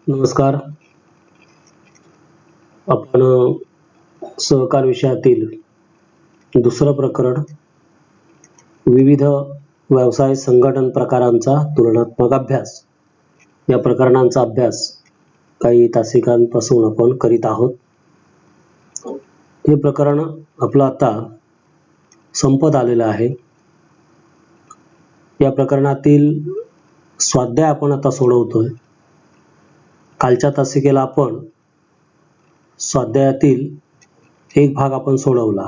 नमस्कार. आपण सहकार विषयातील दुसरं प्रकरण विविध व्यवसाय संघटन प्रकारांचा तुलनात्मक अभ्यास या प्रकरणांचा अभ्यास काही तासिकांपासून आपण करीत आहोत. हे प्रकरण आपलं आता संपत आलेलं आहे. या प्रकरणातील स्वाध्याय आपण आता सोडवतोय. कालच्या तासिकेला आपण स्वाध्यायातील एक भाग आपण सोडवला.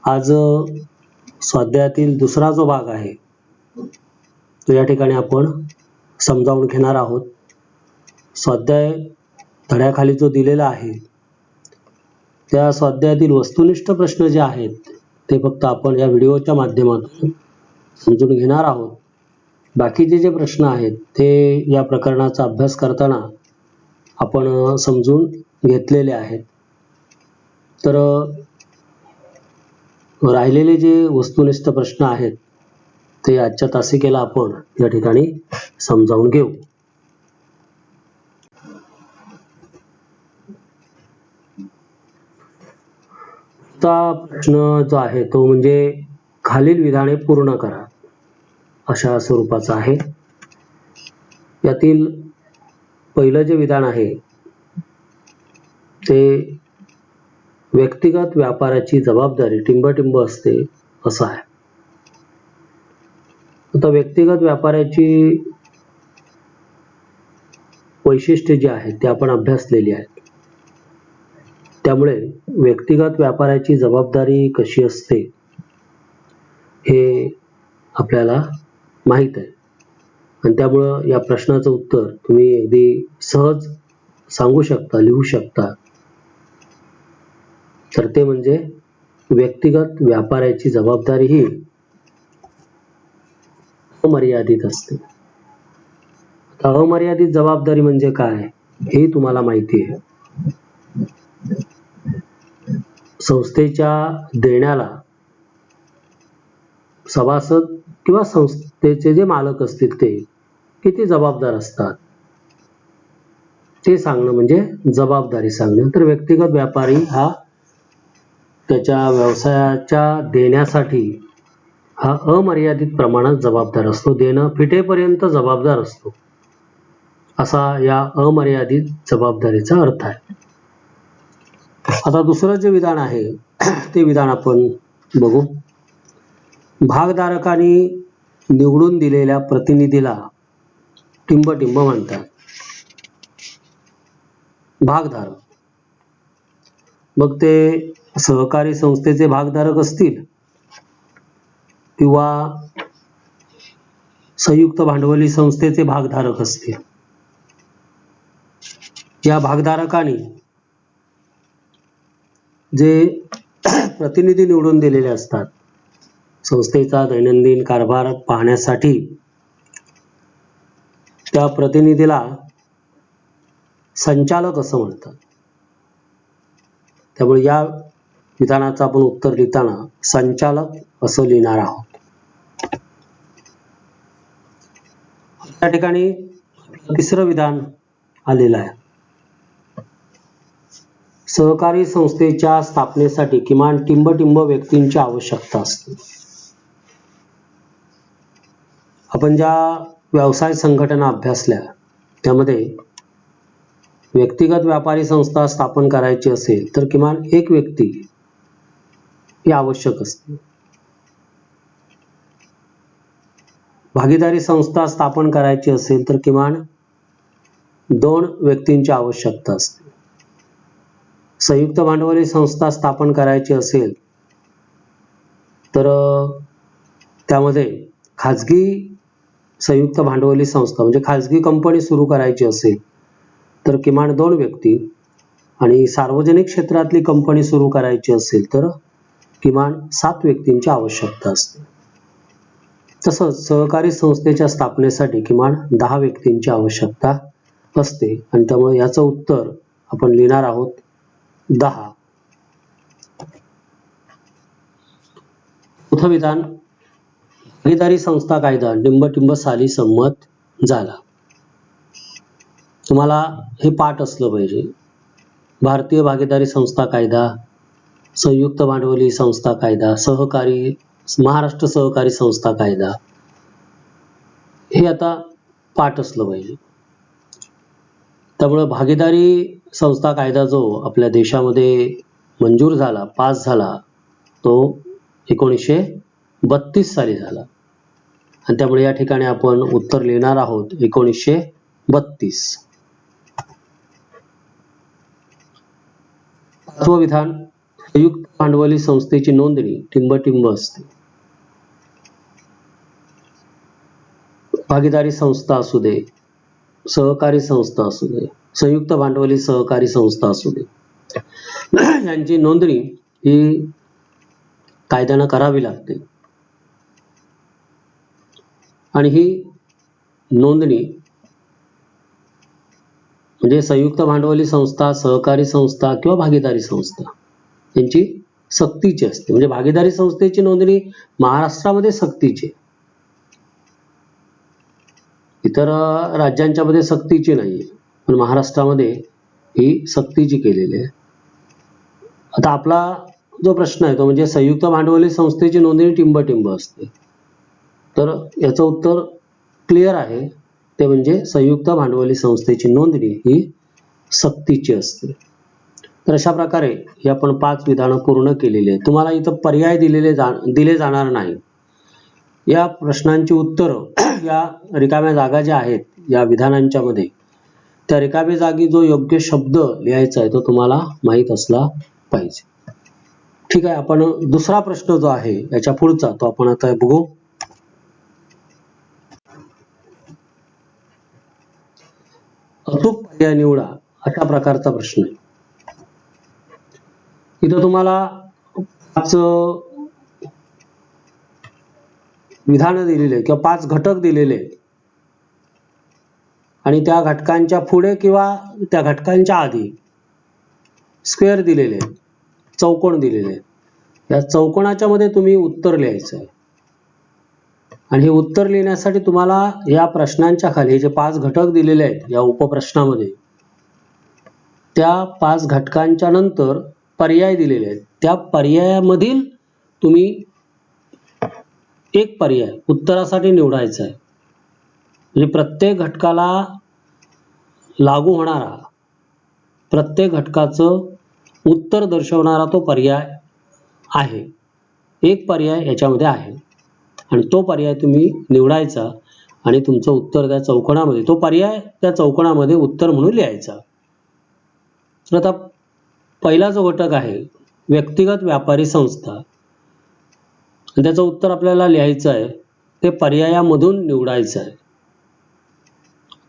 आज स्वाध्यायातील दुसरा जो भाग आहे तो या ठिकाणी आपण समजावून घेणार आहोत. स्वाध्याय धड्याखाली जो दिलेला आहे त्या स्वाध्यायातील वस्तुनिष्ठ प्रश्न जे आहेत ते फक्त आपण या व्हिडिओच्या माध्यमातून समजून घेणार आहोत. बाकीचे जे प्रश्न आहेत ते या प्रकरणाचा अभ्यास करताना आपण समजून घेतलेले आहेत. तर राहिलेले जे वस्तुनिष्ठ प्रश्न आहेत ते आजच्या तासिकेला आपण या ठिकाणी समजावून घेऊ. आता प्रश्न जो आहे तो म्हणजे खालील विधाने पूर्ण करा अशा स्वरूपाचा आहे. यातील पहिलं जे विधान आहे ते व्यक्तिगत व्यापाराची जबाबदारी टिंबटिंब असते असं आहे. आता व्यक्तिगत व्यापाराची वैशिष्ट्ये जी आहेत ते आपण अभ्यासलेली आहेत. त्यामुळे व्यक्तिगत व्यापाराची जबाबदारी कशी असते हे आपल्याला माहित आहे आणि त्यामुळं या प्रश्नाचं उत्तर तुम्ही अगदी सहज सांगू शकता, लिहू शकता. तर ते म्हणजे व्यक्तिगत व्यापाराची जबाबदारी ही अमर्यादित असते. आता अमर्यादित जबाबदारी म्हणजे काय हे तुम्हाला माहिती आहे. संस्थेच्या देण्याला सभासद किंवा संस्थेचे जे मालक असतील ते किती जबाबदार असतात ते सांगणं म्हणजे जबाबदारी सांगणं. तर व्यक्तिगत व्यापारी हा त्याच्या व्यवसायाच्या देण्यासाठी हा अमर्यादित प्रमाणात जबाबदार असतो. देणं फिटेपर्यंत जबाबदार असतो असा या अमर्यादित जबाबदारीचा अर्थ आहे. आता दुसरं जे विधान आहे ते विधान आपण बघू. भागधारकांनी निवडून दिलेल्या प्रतिनिधीला टिंबटिंब म्हणतात. भागधारक मग ते सहकारी संस्थेचे भागधारक असतील किंवा संयुक्त भांडवली संस्थेचे भागधारक असतील. या भागधारकांनी जे प्रतिनिधी निवडून दिलेले असतात संस्थेचा दैनंदिन कारभार पाहण्यासाठी त्या प्रतिनिधीला संचालक असं म्हणतात. त्यामुळे या विधानाचं आपण उत्तर लिहिताना संचालक असं लिहिणार आहोत. त्या ठिकाणी तिसरं विधान आलेलं आहे. सहकारी संस्थेच्या स्थापनेसाठी किमान टिंबटिंब व्यक्तींची आवश्यकता असते. आपण ज्या व्यवसाय संघटना अभ्यासल्या त्यामध्ये व्यक्तिगत व्यापारी संस्था स्थापन करायची असेल तर किमान एक व्यक्ती ही आवश्यक असते. भागीदारी संस्था स्थापन करायची असेल तर किमान 2 व्यक्तींची आवश्यकता असते. संयुक्त भांडवली संस्था स्थापन करायची असेल तर त्यामध्ये खाजगी संयुक्त भांडवली संस्था म्हणजे खाजगी कंपनी सुरू करायची असेल तर किमान 2 व्यक्ती आणि सार्वजनिक क्षेत्रातली कंपनी सुरू करायची असेल तर किमान 7 व्यक्तींची आवश्यकता असते. तसंच सहकारी संस्थेच्या स्थापनेसाठी किमान 10 व्यक्तींची आवश्यकता असते आणि त्यामुळे याचं उत्तर आपण लिहिणार आहोत 10. चौथं विधान भागीदारी संस्था कायदा टिंबटिंब साली संमत झाला. तुम्हाला हे पाठ असलं पाहिजे. भारतीय भागीदारी संस्था कायदा, संयुक्त भांडवली संस्था कायदा, महाराष्ट्र सहकारी संस्था कायदा, हे आता पाठ असलं पाहिजे. त्यामुळे भागीदारी संस्था कायदा जो आपल्या देशामध्ये मंजूर झाला, पास झाला, तो 1932 साली झाला. आणि त्यामुळे या ठिकाणी आपण उत्तर लिहिणार आहोत 1932. पाचवं विधान, संयुक्त भांडवली संस्थेची नोंदणी टिंबटिंब असते. भागीदारी संस्था असू दे, सहकारी संस्था असू दे, संयुक्त भांडवली सहकारी संस्था असू दे, यांची नोंदणी ही कायद्यानं करावी लागते. आणि ही नोंदणी म्हणजे संयुक्त भांडवली संस्था, सहकारी संस्था किंवा भागीदारी संस्था यांची सक्तीची असते. म्हणजे भागीदारी संस्थेची नोंदणी महाराष्ट्रामध्ये सक्तीची, इतर राज्यांच्या मध्ये सक्तीची नाहीये, पण महाराष्ट्रामध्ये ही सक्तीची केलेली आहे. आता आपला जो प्रश्न आहे तो म्हणजे संयुक्त भांडवली संस्थेची नोंदणी टिंबटिंब असते. तर याचं उत्तर क्लिअर आहे, ते म्हणजे संयुक्त भांडवली संस्थेची नोंदणी ही सक्तीची असते. तर अशा प्रकारे ही आपण 5 विधानं पूर्ण केलेली आहेत. तुम्हाला इथं पर्याय दिले जाणार नाही. या प्रश्नांची उत्तरं या रिकाम्या जागा ज्या आहेत या विधानांच्या मध्ये, त्या रिकाम्या जागी जो योग्य शब्द लिहायचा आहे तो तुम्हाला माहीत असला पाहिजे. ठीक आहे, आपण दुसरा प्रश्न जो आहे याच्या पुढचा तो आपण आता बघू. अचूक पर्याय निवडा अशा प्रकारचा प्रश्न आहे. इथं तुम्हाला 5 विधानं दिलेले किंवा 5 घटक दिलेले आणि त्या घटकांच्या पुढे किंवा त्या घटकांच्या आधी स्क्वेअर दिलेले, चौकोन दिलेले. या चौकोनाच्या मध्ये तुम्ही उत्तर लिहायचं आहे. आणि हे उत्तर लिहिण्यासाठी तुम्हाला या प्रश्नांच्या खाली जे 5 घटक दिलेले आहेत या उपप्रश्नामध्ये, त्या 5 घटकांच्या नंतर पर्याय दिलेले आहेत. त्या पर्यायामधील तुम्ही एक पर्याय उत्तरासाठी निवडायचा आहे. म्हणजे प्रत्येक घटकाला लागू होणारा, प्रत्येक घटकाचं उत्तर दर्शवणारा तो पर्याय आहे. एक पर्याय याच्यामध्ये आहे आणि तो पर्याय तुम्ही निवडायचा आणि तुमचं उत्तर त्या चौकोनामध्ये, तो पर्याय त्या चौकोनामध्ये उत्तर म्हणून लिहायचा. तर आता पहिला जो घटक आहे व्यक्तिगत व्यापारी संस्था, त्याचं उत्तर आपल्याला लिहायचं आहे, ते पर्यायामधून निवडायचं आहे.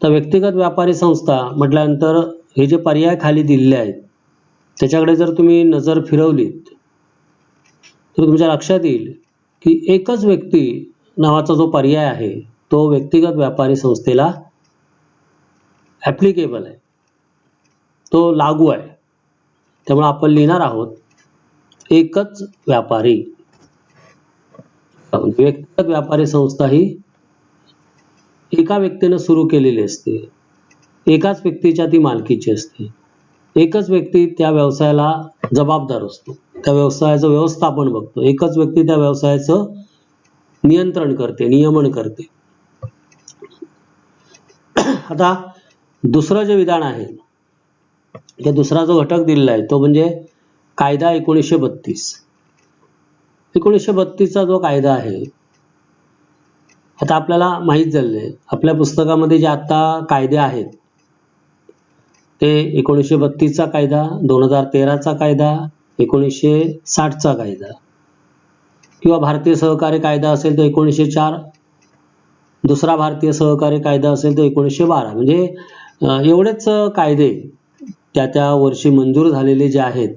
तर व्यक्तिगत व्यापारी संस्था म्हटल्यानंतर हे जे पर्याय खाली दिलेले आहेत त्याच्याकडे जर तुम्ही नजर फिरवलीत तर तुमच्या लक्षात येईल की एकच व्यक्ती नावाचा जो पर्याय आहे तो व्यक्तिगत व्यापारी संस्थेला ॲप्लिकेबल आहे, तो लागू आहे. त्यामुळे आपण लिहिणार आहोत एकच व्यापारी. व्यक्तिगत व्यापारी संस्था ही एका व्यक्तीने सुरू केलेली असते, एकाच व्यक्तीच्या ती मालकीची असते, एकच व्यक्ती त्या व्यवसायाला जबाबदार असतो, त्या व्यवसायाचं व्यवस्थापन बघतो, एकच व्यक्ती त्या व्यवसायाचं नियंत्रण करते, नियमन करते. आता दुसरं जे विधान आहे ते दुसरा जो घटक दिलेला आहे तो म्हणजे कायदा 1932. 1932 चा जो कायदा आहे, आता आपल्याला माहित झालंय आपल्या पुस्तकामध्ये जे आता कायदे आहेत ते 1932 चा कायदा, 2013 चा कायदा, 1960 चा कायदा किंवा भारतीय सहकारी कायदा असेल तर 1904, दुसरा भारतीय सहकारी कायदा असेल तर 1912. म्हणजे एवढेच कायदे त्या त्या वर्षी मंजूर झालेले जे आहेत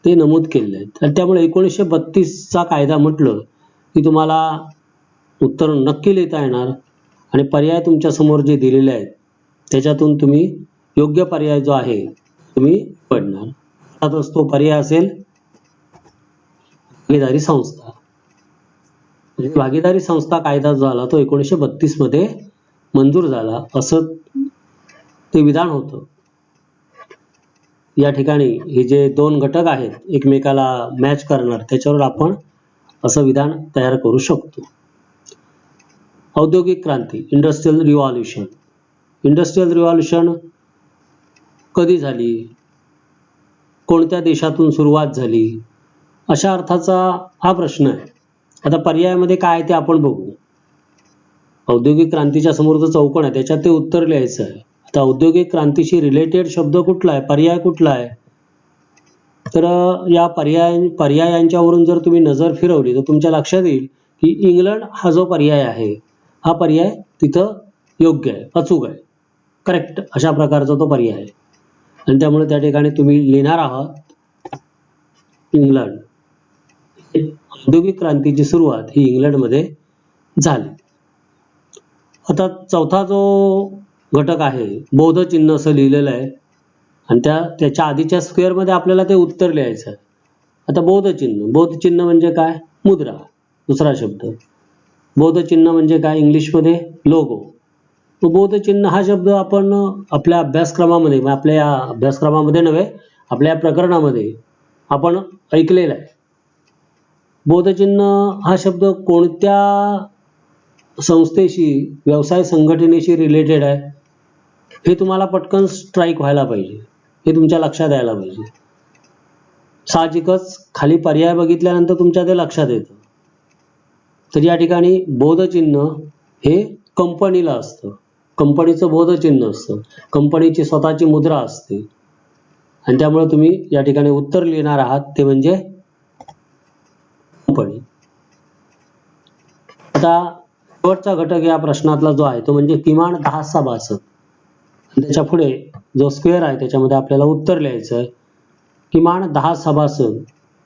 ते नमूद केलेले आहेत. आणि त्यामुळे 1932 चा कायदा म्हटलं की तुम्हाला उत्तर नक्की लिहिता येणार आणि पर्याय तुमच्या समोर जे दिलेले आहेत त्याच्यातून तुम्ही योग्य पर्याय जो आहे तुम्ही निवडणार. अर्थातच तो पर्याय असेल भागीदारी संस्था. म्हणजे भागीदारी संस्था कायदा जो झाला तो 1932 मध्ये मंजूर झाला असं ते विधान होतं. या ठिकाणी हे जे दोन घटक आहेत एकमेकाला मॅच करणार, त्याच्यावर आपण असं विधान तयार करू शकतो. औद्योगिक क्रांती, इंडस्ट्रियल रिव्हॉल्युशन. इंडस्ट्रियल रिव्हॉल्युशन कधी झाली, कोणत्या देशातून सुरुवात झाली, अशा अर्थाचा हा प्रश्न आहे. आता पर्यायामध्ये काय आहे ते आपण बघू. औद्योगिक क्रांतीच्या समोरचं चौकोन आहे, त्याच्यात ते उत्तर लिहायचं आहे. आता औद्योगिक क्रांतीशी रिलेटेड शब्द कुठला आहे, पर्याय कुठला आहे, तर या पर्यायांच्यावरून जर तुम्ही नजर फिरवली तर तुमच्या लक्षात येईल की इंग्लंड हा जो पर्याय आहे, हा पर्याय तिथं योग्य आहे, अचूक आहे, करेक्ट अशा प्रकारचा तो पर्याय आहे. आणि त्यामुळे त्या ठिकाणी तुम्ही लिहिणार आहात इंग्लंड. औद्योगिक क्रांतीची सुरुवात ही इंग्लंडमध्ये झाली. आता चौथा जो घटक आहे, बौद्ध चिन्ह असं लिहिलेलं आहे आणि त्याच्या आधीच्या स्क्वेअरमध्ये आपल्याला ते उत्तर लिहायचं आहे. आता बौद्ध चिन्ह म्हणजे काय, मुद्रा, दुसरा शब्द. बौद्ध चिन्ह म्हणजे काय, इंग्लिशमध्ये लोगो. तो बौद्ध चिन्ह हा शब्द आपण आपल्या अभ्यासक्रमामध्ये, आपल्या अभ्यासक्रमामध्ये नव्हे, आपल्या प्रकरणामध्ये आपण ऐकलेला आहे. बौद्ध चिन्ह हा शब्द कोणत्या संस्थेशी, व्यवसाय संघटनेशी रिलेटेड आहे हे तुम्हाला पटकन स्ट्राईक व्हायला पाहिजे, हे तुमच्या लक्षात यायला पाहिजे. साहजिकच खाली पर्याय बघितल्यानंतर तुमच्या ते लक्षात येतं. तर या ठिकाणी बौद्ध चिन्ह हे कंपनीला असतं, कंपनीचं बौद्ध चिन्ह असतं, कंपनीची स्वतःची मुद्रा असते आणि त्यामुळे तुम्ही या ठिकाणी उत्तर लिहिणार आहात ते म्हणजे कंपनी. आता शेवटचा घटक या प्रश्नातला जो आहे तो म्हणजे किमान 10 सभासद. त्याच्या पुढे जो स्क्वेअर आहे त्याच्यामध्ये आपल्याला उत्तर लिहायचं आहे. किमान 10 सभासद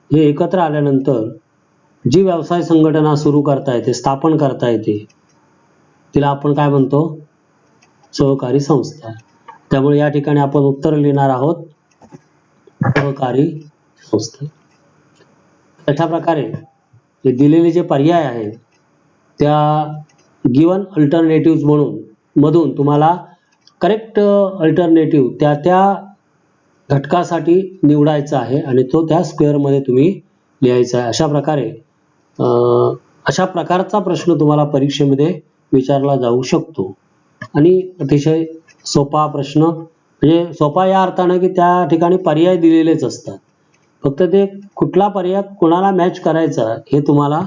हे एकत्र आल्यानंतर जी व्यवसाय संघटना सुरू करता येते, स्थापन करता येते, तिला आपण काय म्हणतो, सहकारी संस्था. त्यामुळे या ठिकाणी आपण उत्तर लिहिणार आहोत सहकारी संस्था. अशा प्रकारे हे दिलेले जे पर्याय आहेत त्या गिवन अल्टरनेटिव्ह मधून तुम्हाला करेक्ट अल्टरनेटिव्ह त्या घटकासाठी निवडायचा आहे आणि तो त्या स्क्वेअरमध्ये तुम्ही लिहायचा आहे. अशा प्रकारचा प्रश्न तुम्हाला परीक्षेमध्ये विचारला जाऊ शकतो आणि अतिशय सोपा प्रश्न, म्हणजे सोपा या अर्थानं की त्या ठिकाणी पर्याय दिलेलेच असतात, फक्त ते कुठला पर्याय कोणाला मॅच करायचा हे तुम्हाला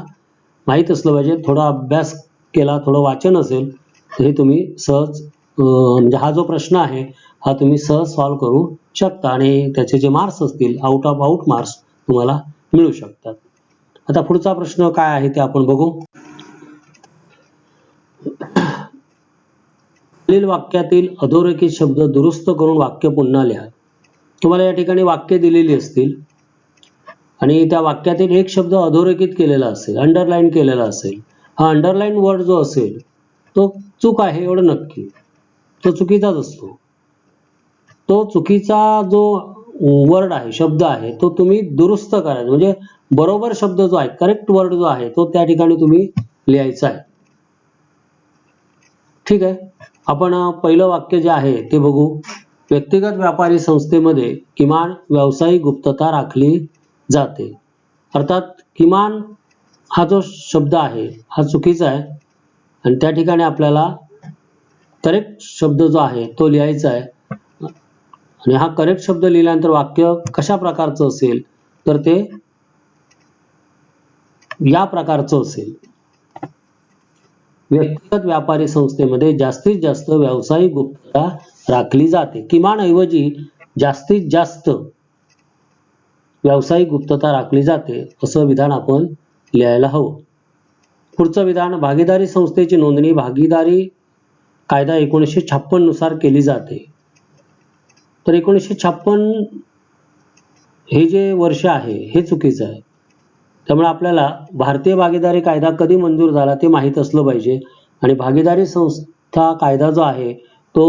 माहीत असलं पाहिजे. थोडा अभ्यास केला, थोडं वाचन असेल तर हे तुम्ही सहज, म्हणजे हा जो प्रश्न आहे हा तुम्ही सहज सॉल्व्ह करू शकता आणि त्याचे जे मार्क्स असतील आउट ऑफ आउट मार्क्स तुम्हाला मिळू शकतात. आता पुढचा प्रश्न काय आहे ते आपण बघू. खालील वाक्यातील अधोरेखित शब्द दुरुस्त करून वाक्य पुन्हा लिहा. तुम्हाला या ठिकाणी वाक्य दिलेली असतील आणि त्या वाक्यातील एक शब्द अधोरेखित केलेला असेल, अंडरलाईन केलेला असेल. हा अंडरलाईन वर्ड जो असेल तो चूक आहे एवढं नक्की, तो चुकीचाच असतो. तो चुकीचा जो वर्ड आहे, शब्द आहे, तो तुम्ही दुरुस्त करायचा, म्हणजे बरोबर शब्द जो आहे, करेक्ट वर्ड जो आहे तो त्या ठिकाणी तुम्ही लिहायचा आहे. ठीक आहे, आपण पहिलं वाक्य जे आहे ते बघू. व्यक्तिगत व्यापारी संस्थेमध्ये किमान व्यावसायिक गुप्तता राखली जाते. अर्थात किमान हा जो शब्द आहे हा चुकीचा आहे आणि त्या ठिकाणी आपल्याला करेक्ट शब्द जो आहे तो लिहायचा आहे. आणि हा करेक्ट शब्द लिहिल्यानंतर वाक्य कशा प्रकारचं असेल तर ते या प्रकारचं असेल. व्यक्तिगत व्यापारी संस्थेमध्ये जास्तीत जास्त व्यावसायिक गुप्तता राखली जाते. किमान ऐवजी जास्तीत जास्त व्यावसायिक गुप्तता राखली जाते असं विधान आपण लिहायला हवं. पुढचं विधान, भागीदारी संस्थेची नोंदणी भागीदारी कायदा 1956 नुसार केली जाते. तर 1956 हे जे वर्ष आहे हे चुकीचं आहे. त्यामुळे आपल्याला भारतीय भागीदारी कायदा कधी मंजूर झाला ते माहीत असलं पाहिजे आणि भागीदारी संस्था कायदा जो आहे तो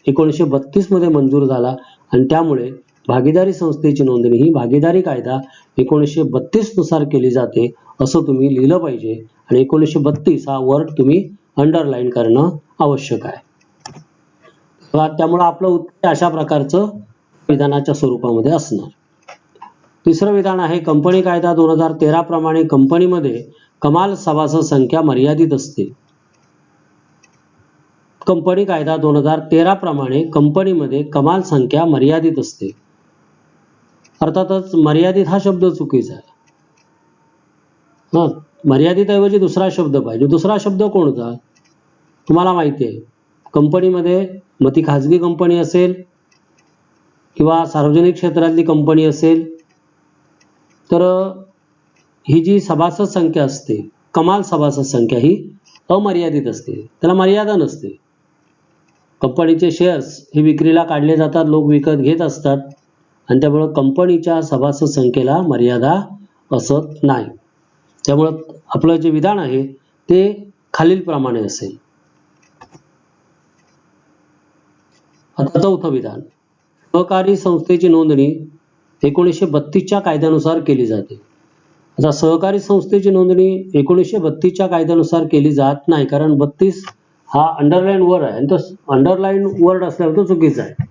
1932 मध्ये मंजूर झाला आणि त्यामुळे भागीदारी संस्थेची नोंदणी ही भागीदारी कायदा 1932 नुसार केली जाते असं तुम्ही लिहिलं पाहिजे आणि 1932 हा वर्ड तुम्ही अंडरलाईन करणं आवश्यक आहे. त्यामुळे आपलं उत्तर अशा प्रकारचं विधानाच्या स्वरूपामध्ये असणार. तिसरं विधान आहे कंपनी कायदा 2013 प्रमाणे कंपनीमध्ये कमाल सभासद संख्या मर्यादित असते. कंपनी कायदा 2013 प्रमाणे कंपनीमध्ये कमाल संख्या मर्यादित असते. अर्थातच मर्यादित हा शब्द चुकीचा आहे. मर्यादित ऐवजी दुसरा शब्द पाहिजे. दुसरा शब्द कोणता तुम्हाला माहिती आहे. कंपनीमध्ये मग ती खाजगी कंपनी असेल किंवा सार्वजनिक क्षेत्रातली कंपनी असेल तर ही जी सभासद संख्या असते, कमाल सभासद संख्या ही अमर्यादित असते, त्याला मर्यादा नसते. कंपनीचे शेअर्स हे विक्रीला काढले जातात, लोक विकत घेत असतात आणि त्यामुळे कंपनीच्या सभासद संख्येला मर्यादा असत नाही. त्यामुळं आपलं जे विधान आहे ते खालीलप्रमाणे असेल. आता चौथं विधान, सहकारी संस्थेची नोंदणी 1932च्या कायद्यानुसार केली जाते. आता सहकारी संस्थेची नोंदणी 1932च्या कायद्यानुसार केली जात नाही, कारण 32 हा अंडरलाईन वर्ड आहे आणि तो अंडरलाईन वर्ड असल्यावर तो चुकीचा आहे.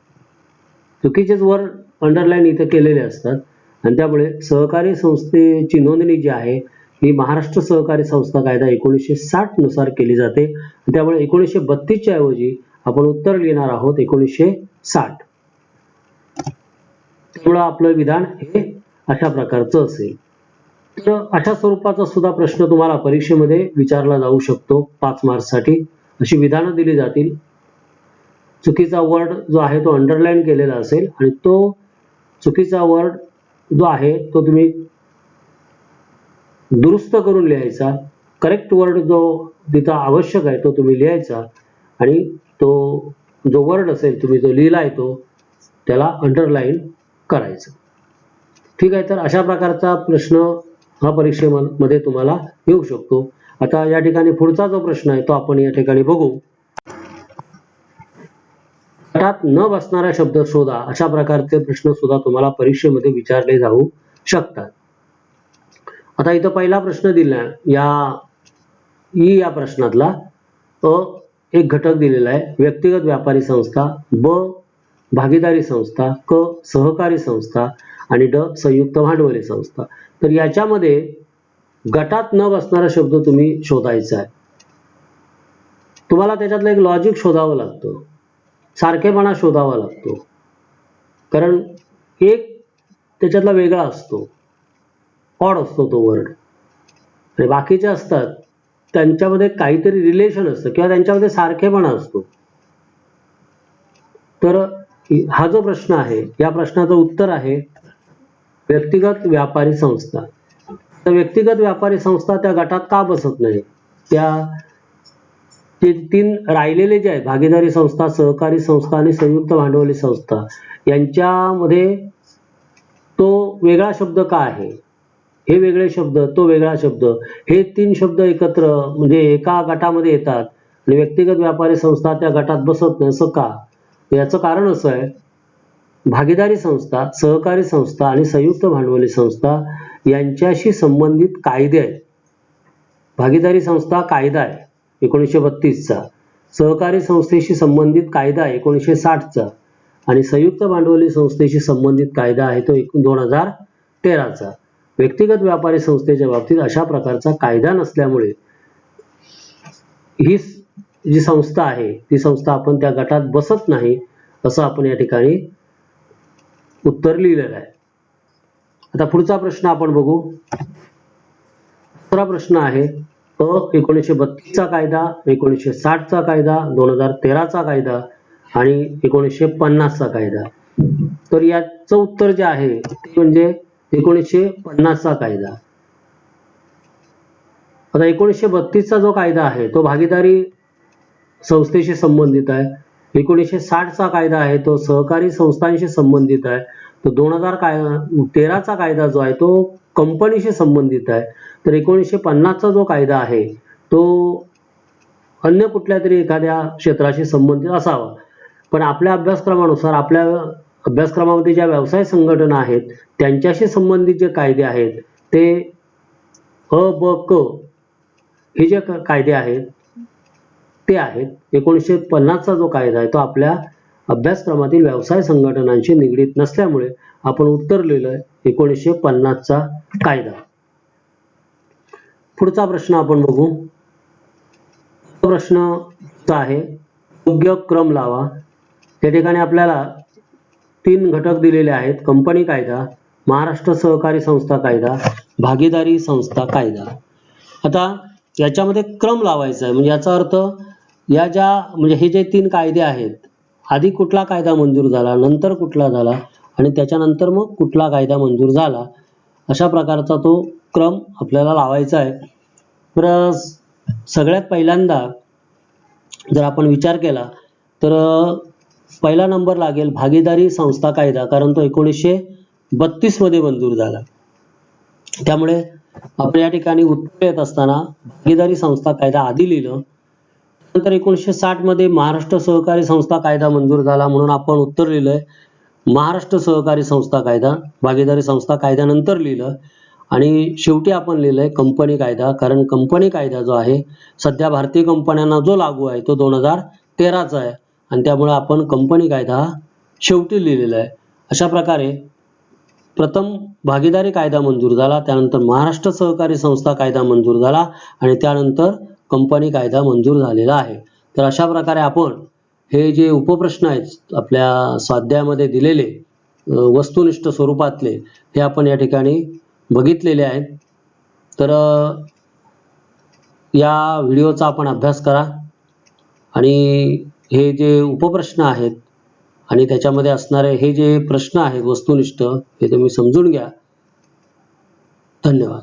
चुकीचेच वर्ड अंडरलाईन इथे केलेले असतात आणि त्यामुळे सहकारी संस्थेची नोंदणी जी आहे ही महाराष्ट्र सहकारी संस्था कायदा 1960 नुसार केली जाते. त्यामुळे 1932च्या ऐवजी आपण उत्तर लिहिणार आहोत 1960. त्यामुळे आपलं विधान हे अशा प्रकारचं असेल. तर अशा स्वरूपाचा सुद्धा प्रश्न तुम्हाला परीक्षेमध्ये विचारला जाऊ शकतो. 5 मार्क्ससाठी अशी विधानं दिली जातील. चुकीचा वर्ड जो आहे तो अंडरलाईन केलेला असेल आणि तो चुकीचा वर्ड जो आहे तो तुम्ही दुरुस्त करून लिहायचा. करेक्ट वर्ड जो तिथं आवश्यक आहे तो तुम्ही लिहायचा आणि तो जो वर्ड असेल तुम्ही जो लिहिला आहे तो त्याला अंडरलाईन करायचं. ठीक आहे. तर अशा प्रकारचा प्रश्न हा परीक्षेमध्ये तुम्हाला येऊ शकतो. आता या ठिकाणी पुढचा जो प्रश्न आहे तो आपण या ठिकाणी बघू. गटात न बसणारा शब्द शोधा, अशा प्रकारचे प्रश्न सुद्धा तुम्हाला परीक्षेमध्ये विचारले जाऊ शकतात. आता इथं पहिला प्रश्न दिला या प्रश्नातला एक घटक दिलेला आहे, व्यक्तिगत व्यापारी संस्था, ब भागीदारी संस्था, क सहकारी संस्था आणि ड संयुक्त भांडवली संस्था. तर याच्यामध्ये गटात न बसणारा शब्द तुम्ही शोधायचा आहे. तुम्हाला त्याच्यातलं एक लॉजिक शोधावं लागतं, सारखेपणा शोधावा लागतो, कारण एक त्याच्यातला वेगळा असतो, ऑड असतो तो वर्ड आणि बाकीचे असतात त्यांच्यामध्ये काहीतरी रिलेशन असतं किंवा त्यांच्यामध्ये सारखेपणा असतो. तर हा जो प्रश्न आहे या प्रश्नाचं उत्तर आहे व्यक्तिगत व्यापारी संस्था. तर व्यक्तिगत व्यापारी संस्था त्या गटात का बसत नाही? त्या 3 राहिलेले जे आहेत भागीदारी संस्था, सहकारी संस्था आणि संयुक्त भांडवली संस्था यांच्यामध्ये तो वेगळा शब्द का आहे? हे वेगळे शब्द, तो वेगळा शब्द, हे 3 शब्द एकत्र म्हणजे एका गटामध्ये येतात आणि व्यक्तिगत व्यापारी संस्था त्या गटात बसत नाही, असं का? याचं कारण असं आहे, भागीदारी संस्था, सहकारी संस्था आणि संयुक्त भांडवली संस्था यांच्याशी संबंधित कायदे आहेत. भागीदारी संस्था कायदा आहे 1932चा, सहकारी संस्थेशी संबंधित कायदा आहे 1960चा आणि संयुक्त भांडवली संस्थेशी संबंधित कायदा आहे तो 2013चा. व्यक्तिगत व्यापारी संस्थेच्या बाबतीत अशा प्रकारचा कायदा नसल्यामुळे ही जी संस्था आहे ती संस्था आपण त्या गटात बसत नाही, असं आपण या ठिकाणी उत्तर लिहिलेलं आहे. आता पुढचा प्रश्न आपण बघू. दुसरा प्रश्न आहे 1932चा कायदा, 1960चा कायदा, 2013चा कायदा आणि 1950चा कायदा. तर याचं उत्तर जे आहे ते म्हणजे 1950चा कायदा. आता 1932चा जो कायदा आहे तो भागीदारी संस्थेशी संबंधित आहे. 1960चा कायदा आहे तो सहकारी संस्थांशी संबंधित आहे. तो 2013चा कायदा जो आहे तो कंपनीशी संबंधित आहे. तर 1950चा जो कायदा आहे तो अन्य कुठल्या तरी एखाद्या क्षेत्राशी संबंधित असावा. पण आपल्या अभ्यासक्रमानुसार आपल्या अभ्यासक्रमामध्ये ज्या व्यवसाय संघटना आहेत त्यांच्याशी संबंधित जे कायदे आहेत ते अ, ब, क हे जे कायदे आहेत ते आहेत. 1950चा जो कायदा आहे तो आपल्या अभ्यासक्रमातील व्यवसाय संघटनांशी निगडीत नसल्यामुळे आपण उत्तर लिहिलंय 1950 चा कायदा. पुढचा प्रश्न आपण बघू. प्रश्न आहे योग्य क्रम लावा. या ठिकाणी आपल्याला 3 घटक दिलेले आहेत. कंपनी कायदा, महाराष्ट्र सहकारी संस्था कायदा, भागीदारी संस्था कायदा. आता याच्यामध्ये क्रम लावायचा आहे. म्हणजे याचा अर्थ या ज्या म्हणजे हे जे 3 कायदे आहेत, आधी कुठला कायदा मंजूर झाला, नंतर कुठला झाला आणि त्याच्यानंतर मग कुठला कायदा मंजूर झाला, अशा प्रकारचा तो क्रम आपल्याला लावायचा आहे. तर सगळ्यात पहिल्यांदा जर आपण विचार केला तर पहिला नंबर लागेल भागीदारी संस्था कायदा, कारण तो 1932 मध्ये मंजूर झाला. त्यामुळे आपण या ठिकाणी उत्तर येत असताना भागीदारी संस्था कायदा आधी लिहिलं. नंतर 1960 मध्ये महाराष्ट्र सहकारी संस्था कायदा मंजूर झाला म्हणून आपण उत्तर लिहिलंय महाराष्ट्र सहकारी संस्था कायदा. भागीदारी संस्था कायदा नंतर लिहिलं आणि शेवटी आपण लिहिलंय कंपनी कायदा, कारण कंपनी कायदा जो आहे सध्या भारतीय कंपन्यांना जो लागू आहे तो 2013चा आहे आणि त्यामुळे आपण कंपनी कायदा हा शेवटी लिहिलेला आहे. अशा प्रकारे प्रथम भागीदारी कायदा मंजूर झाला, त्यानंतर महाराष्ट्र सहकारी संस्था कायदा मंजूर झाला आणि त्यानंतर कंपनी कायदा मंजूर झालेला आहे. तर अशा प्रकारे आपण हे जे उपप्रश्न आहेत आपल्या स्वाध्यायामध्ये दिलेले वस्तुनिष्ठ स्वरूपातले हे आपण या ठिकाणी बघितलेले आहेत. तर या व्हिडिओचा आपण अभ्यास करा आणि हे जे उपप्रश्न आहेत आणि त्याच्यामध्ये असणारे हे जे प्रश्न आहेत वस्तुनिष्ठ हे तुम्ही समजून घ्या. धन्यवाद.